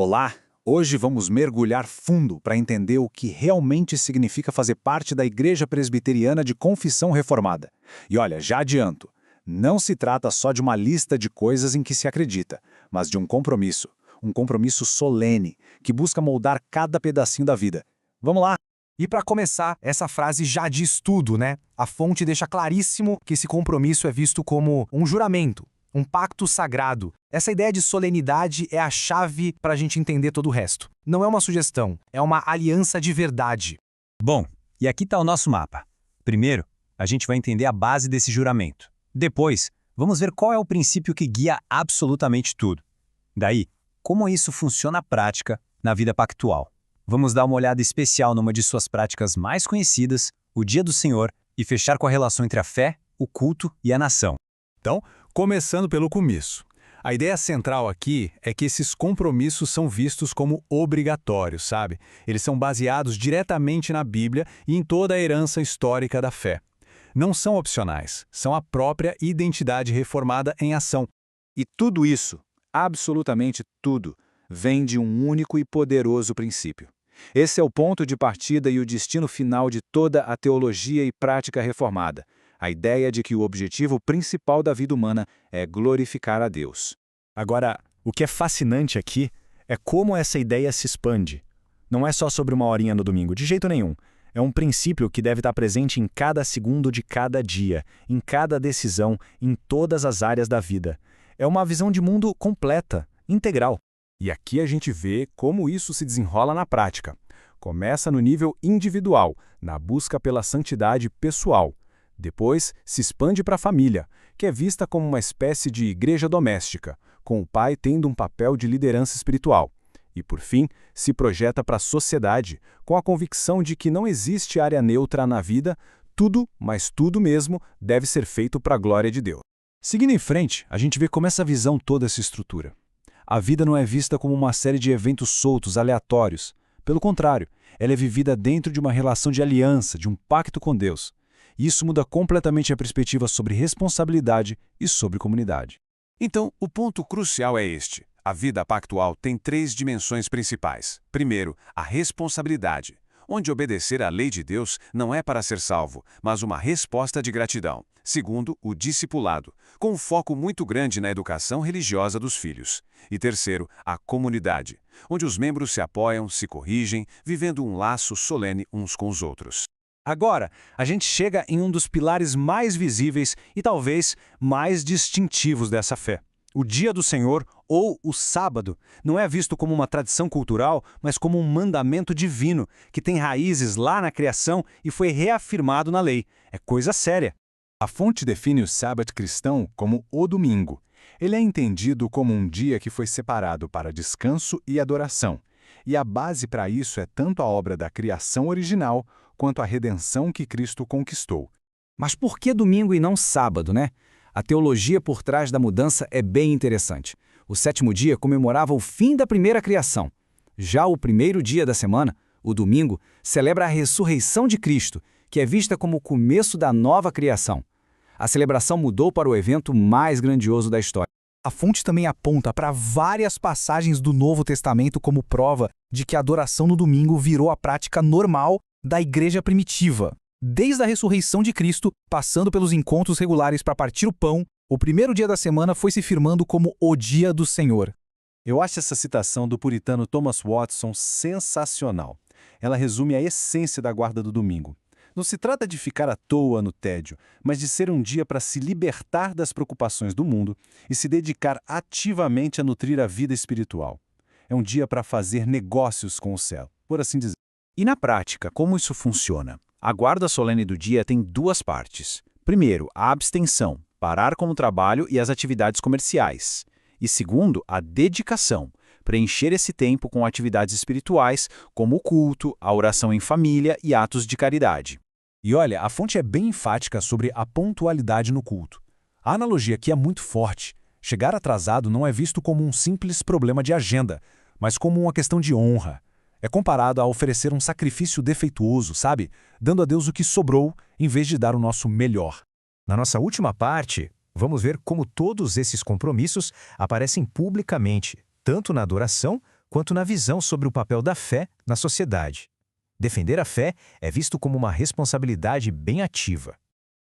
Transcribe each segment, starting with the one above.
Olá! Hoje vamos mergulhar fundo para entender o que realmente significa fazer parte da Igreja Presbiteriana de Confissão Reformada. E olha, já adianto, não se trata só de uma lista de coisas em que se acredita, mas de um compromisso solene, que busca moldar cada pedacinho da vida. Vamos lá! E para começar, essa frase já diz tudo, né? A fonte deixa claríssimo que esse compromisso é visto como um juramento, um pacto sagrado. Essa ideia de solenidade é a chave para a gente entender todo o resto. Não é uma sugestão, é uma aliança de verdade. Bom, e aqui está o nosso mapa. Primeiro, a gente vai entender a base desse juramento. Depois, vamos ver qual é o princípio que guia absolutamente tudo. Daí, como isso funciona na prática, na vida pactual. Vamos dar uma olhada especial numa de suas práticas mais conhecidas, o Dia do Senhor, e fechar com a relação entre a fé, o culto e a nação. Então, começando pelo começo. A ideia central aqui é que esses compromissos são vistos como obrigatórios, sabe? Eles são baseados diretamente na Bíblia e em toda a herança histórica da fé. Não são opcionais, são a própria identidade reformada em ação. E tudo isso, absolutamente tudo, vem de um único e poderoso princípio. Esse é o ponto de partida e o destino final de toda a teologia e prática reformada. A ideia de que o objetivo principal da vida humana é glorificar a Deus. Agora, o que é fascinante aqui é como essa ideia se expande. Não é só sobre uma horinha no domingo, de jeito nenhum. É um princípio que deve estar presente em cada segundo de cada dia, em cada decisão, em todas as áreas da vida. É uma visão de mundo completa, integral. E aqui a gente vê como isso se desenrola na prática. Começa no nível individual, na busca pela santidade pessoal. Depois, se expande para a família, que é vista como uma espécie de igreja doméstica, com o pai tendo um papel de liderança espiritual. E, por fim, se projeta para a sociedade, com a convicção de que não existe área neutra na vida, tudo, mas tudo mesmo, deve ser feito para a glória de Deus. Seguindo em frente, a gente vê como essa visão toda se estrutura. A vida não é vista como uma série de eventos soltos, aleatórios. Pelo contrário, ela é vivida dentro de uma relação de aliança, de um pacto com Deus. Isso muda completamente a perspectiva sobre responsabilidade e sobre comunidade. Então, o ponto crucial é este. A vida pactual tem três dimensões principais. Primeiro, a responsabilidade, onde obedecer à lei de Deus não é para ser salvo, mas uma resposta de gratidão. Segundo, o discipulado, com um foco muito grande na educação religiosa dos filhos. E terceiro, a comunidade, onde os membros se apoiam, se corrigem, vivendo um laço solene uns com os outros. Agora, a gente chega em um dos pilares mais visíveis e talvez mais distintivos dessa fé. O Dia do Senhor, ou o sábado, não é visto como uma tradição cultural, mas como um mandamento divino, que tem raízes lá na criação e foi reafirmado na lei. É coisa séria. A fonte define o sábado cristão como o domingo. Ele é entendido como um dia que foi separado para descanso e adoração. E a base para isso é tanto a obra da criação original, quanto a redenção que Cristo conquistou. Mas por que domingo e não sábado, né? A teologia por trás da mudança é bem interessante. O sétimo dia comemorava o fim da primeira criação. Já o primeiro dia da semana, o domingo, celebra a ressurreição de Cristo, que é vista como o começo da nova criação. A celebração mudou para o evento mais grandioso da história. A fonte também aponta para várias passagens do Novo Testamento como prova de que a adoração no domingo virou a prática normal da igreja primitiva. Desde a ressurreição de Cristo, passando pelos encontros regulares para partir o pão, o primeiro dia da semana foi se firmando como o dia do Senhor. Eu acho essa citação do puritano Thomas Watson sensacional. Ela resume a essência da guarda do domingo. Não se trata de ficar à toa no tédio, mas de ser um dia para se libertar das preocupações do mundo e se dedicar ativamente a nutrir a vida espiritual. É um dia para fazer negócios com o céu, por assim dizer. E na prática, como isso funciona? A guarda solene do dia tem duas partes. Primeiro, a abstenção, parar com o trabalho e as atividades comerciais. E segundo, a dedicação, preencher esse tempo com atividades espirituais, como o culto, a oração em família e atos de caridade. E olha, a fonte é bem enfática sobre a pontualidade no culto. A analogia aqui é muito forte. Chegar atrasado não é visto como um simples problema de agenda, mas como uma questão de honra. É comparado a oferecer um sacrifício defeituoso, sabe? Dando a Deus o que sobrou, em vez de dar o nosso melhor. Na nossa última parte, vamos ver como todos esses compromissos aparecem publicamente, tanto na adoração quanto na visão sobre o papel da fé na sociedade. Defender a fé é visto como uma responsabilidade bem ativa.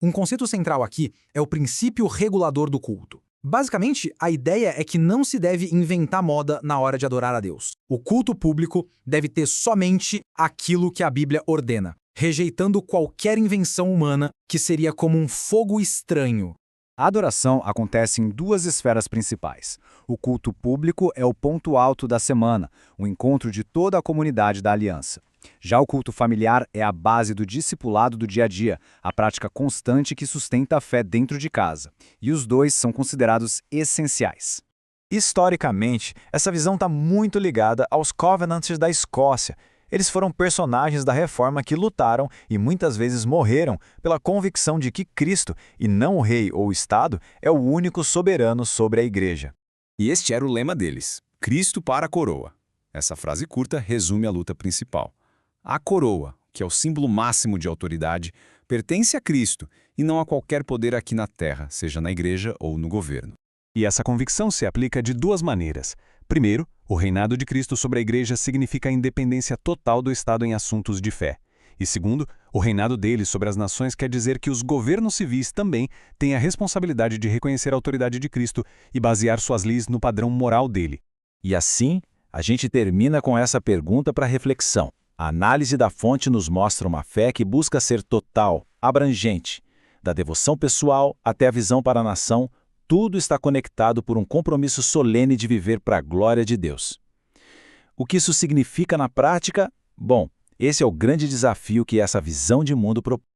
Um conceito central aqui é o princípio regulador do culto. Basicamente, a ideia é que não se deve inventar moda na hora de adorar a Deus. O culto público deve ter somente aquilo que a Bíblia ordena, rejeitando qualquer invenção humana que seria como um fogo estranho. A adoração acontece em duas esferas principais. O culto público é o ponto alto da semana, o encontro de toda a comunidade da aliança. Já o culto familiar é a base do discipulado do dia a dia, a prática constante que sustenta a fé dentro de casa. E os dois são considerados essenciais. Historicamente, essa visão está muito ligada aos Covenanters da Escócia. Eles foram personagens da Reforma que lutaram e muitas vezes morreram pela convicção de que Cristo, e não o rei ou o Estado, é o único soberano sobre a Igreja. E este era o lema deles: Cristo para a coroa. Essa frase curta resume a luta principal. A coroa, que é o símbolo máximo de autoridade, pertence a Cristo e não a qualquer poder aqui na terra, seja na igreja ou no governo. E essa convicção se aplica de duas maneiras. Primeiro, o reinado de Cristo sobre a igreja significa a independência total do Estado em assuntos de fé. E segundo, o reinado dele sobre as nações quer dizer que os governos civis também têm a responsabilidade de reconhecer a autoridade de Cristo e basear suas leis no padrão moral dele. E assim, a gente termina com essa pergunta para reflexão. A análise da fonte nos mostra uma fé que busca ser total, abrangente. Da devoção pessoal até a visão para a nação, tudo está conectado por um compromisso solene de viver para a glória de Deus. O que isso significa na prática? Bom, esse é o grande desafio que essa visão de mundo propõe.